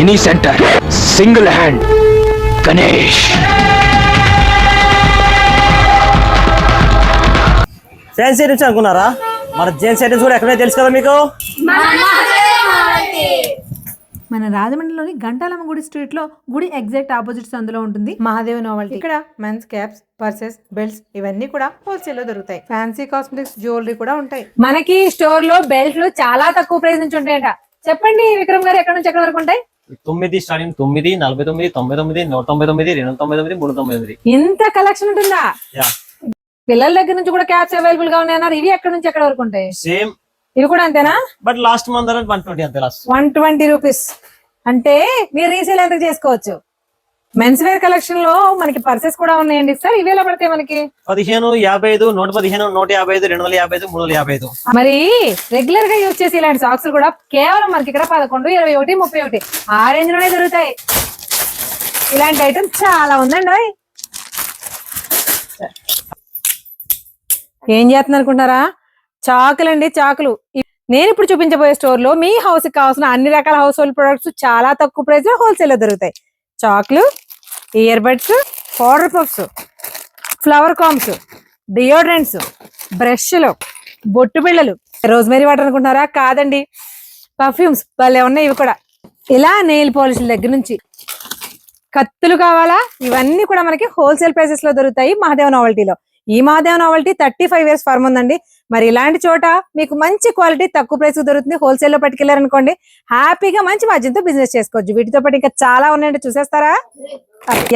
Any centre single hand Ganesh. Fancy items అనుకున్నారా? మన gents items కూడా ఎక్కడైనా తెలుసు కదా మీకు. మన రాజమండ్రిలోని గంటాలమ్మ గుడి స్ట్రీట్ లో గుడి ఎగ్జాక్ట్ ఆపోజిట్స్ అందులో ఉంటుంది మహాదేవ్ నోవల్టీ. ఇక్కడ మెన్స్ క్యాప్స్, పర్సెస్, బెల్ట్స్ ఇవన్నీ కూడా హోల్సేల్ లో దొరుకుతాయి. ఫ్యాన్సీ కాస్మెటిక్స్, జ్యువెలరీ కూడా ఉంటాయి. మనకి స్టోర్ లో బెల్ట్లు చాలా తక్కువ ప్రైస్ నుంచి ఉంటాయంట. చెప్పండి విక్రమ్ గారు, ఎక్కడ నుంచి ఎక్కడ వరకు ఉంటాయి? 9 స్టార్టింగ్ 9, 49, 99, 199, 299, 399. ఇంత కలెక్షన్ ఉంటుందా? పిల్లల దగ్గర నుంచి కూడా క్యాప్స్ అవైలబుల్ గా ఉన్నాయన్నారు. ఇవి ఎక్కడ నుంచి ఎక్కడ వరకు ఉంటాయి? సేమ్ ఇవి కూడా అంతేనా? బట్ లాస్ట్ మంత్ 120 అంతే. లాస్ట్ 120 రూపీస్ అంటే మీరు రీసేల్ ఎంత చేసుకోవచ్చు. మెన్స్ వేర్ కలెక్షన్ లో మనకి పర్సెస్ కూడా ఉన్నాయండి సార్. ఇవి ఎలా పడతాయి మనకి? 15, 55, 115, 155, 255, 355. మరి రెగ్యులర్ గా యూజ్ చేసి ఇలాంటి సాక్స్ కూడా కేవలం మనకి ఇక్కడ 11, 21, 31 ఆ రేంజ్ లోనే దొరుకుతాయి. ఇలాంటి ఐటమ్ చాలా ఉందండి. ఏం చేస్తుంది అనుకుంటారా? చాకులు అండి, చాకులు. నేను ఇప్పుడు చూపించబోయే స్టోర్ లో మీ హౌస్ కి కావాల్సిన అన్ని రకాల హౌస్ హోల్డ్ ప్రొడక్ట్స్ చాలా తక్కువ ప్రైస్ లో హోల్సేల్ లో దొరుకుతాయి. చాకులు, ear buds, powder puffs, flower comms, deodorants, బ్రష్లు, బొట్టు బిళ్ళలు, రోజ్మెరీ వాటర్ అనుకుంటున్నారా? కాదండి, పర్ఫ్యూమ్స్ భలే ఉన్నాయి ఇవి కూడా. ఇలా నెయిల్ పాలిష్ల దగ్గర నుంచి కత్తులు కావాలా, ఇవన్నీ కూడా మనకి హోల్సేల్ ప్రైసెస్ లో దొరుకుతాయి మహాదేవ్ నోవల్టీలో. ఈ మహాదేవ్ నోవల్టీ 35 years ఫర్మ్ ఉందండి. మరి ఇలాంటి చోట మీకు మంచి క్వాలిటీ తక్కువ ప్రైస్ దొరుకుతుంది. హోల్సేల్ లో పట్టుకెళ్లారనుకోండి, హ్యాపీగా మంచి మార్జిన్తో బిజినెస్ చేసుకోవచ్చు. వీటితో పాటు ఇంకా చాలా ఉన్నాయండి, చూసేస్తారా?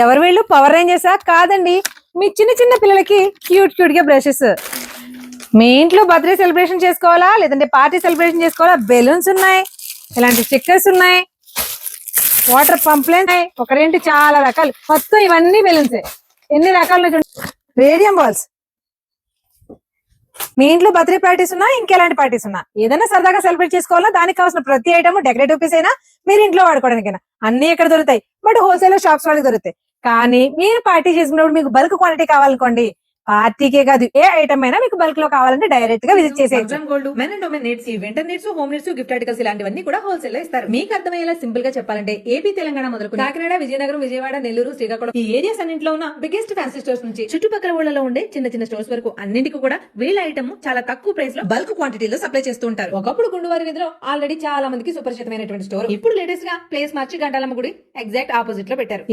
ఎవరు వీళ్ళు? పవర్ రేంజర్సా? కాదండి, మీ చిన్న చిన్న పిల్లలకి క్యూట్ క్యూట్ గా బ్రషెస్. మీ ఇంట్లో బర్త్డే సెలబ్రేషన్ చేసుకోవాలా, లేదంటే పార్టీ సెలబ్రేషన్ చేసుకోవాలా, బెలూన్స్ ఉన్నాయి, ఇలాంటి స్టిక్కర్స్ ఉన్నాయి, వాటర్ పంప్లెన్స్ ఉన్నాయి, ఒకరేంటి చాలా రకాలు. మొత్తం ఇవన్నీ బెలూన్స్. ఎన్ని రకాలు? Radium balls. మీ ఇంట్లో బర్త్డే పార్టీస్ ఉన్నా, ఇంకెలాంటి పార్టీస్ ఉన్నా, ఏదైనా సరదాగా సెలబ్రేట్ చేసుకోవాలా, దానికి కావాల్సిన ప్రతి ఐటమ్ డెకరేటివ్ పీస్ అయినా మీరు ఇంట్లో వాడుకోవడానికైనా అన్ని ఇక్కడ దొరుకుతాయి. బట్ హోల్సేల్ షాప్స్ వాళ్ళకి దొరుకుతాయి. కానీ మీరు పార్టీ చేసుకున్నప్పుడు మీకు బల్క్ క్వాంటిటీ కావాలనుకోండి, పార్టీకే కాదు ఏ ఐటమ్ అయినా మీకు బల్క్ లో కావాలంటే డైరెక్ట్ గా విజిట్ చేసేయచ్చు. Gold, men and women needs, winter needs, home needs, gift articles ఇలాంటివన్నీ కూడా హోల్సేల్ లో ఇస్తారు. మీకు అర్థమయ్యేలా సింపుల్ గా చెప్పాలంటే ఏపీ తెలంగాణ మొదలుకొని కాకినాడ, విజయనగరం, విజయవాడ, నెల్లూరు, శ్రీకాకుళం ఈ ఏరియాస్ అన్నింటిలో ఉన్న బిగ్గెస్ట్ ఫ్యాన్సీ స్టోర్స్ నుంచి చుట్టుపక్కల ఊళ్ళలో ఉండే చిన్న చిన్న స్టోర్స్ వరకు అన్నింటికి కూడా వీళ్ళ ఐటమ్ చాలా తక్కువ ప్రైస్ లో బల్క్ క్వాంటిటీలో సప్లై చేస్తూ ఉంటారు. ఒకప్పుడు గుండువారి వీధిలో ఆల్రెడీ చాలా మందికి సుపరిచితమైనటువంటి స్టోర్ ఇప్పుడు లేటెస్ట్ గా ప్లేస్ మార్చి గంటాలమ్మ గుడి ఎగ్జాక్ట్ ఆపోజిట్ లో పెట్టారు.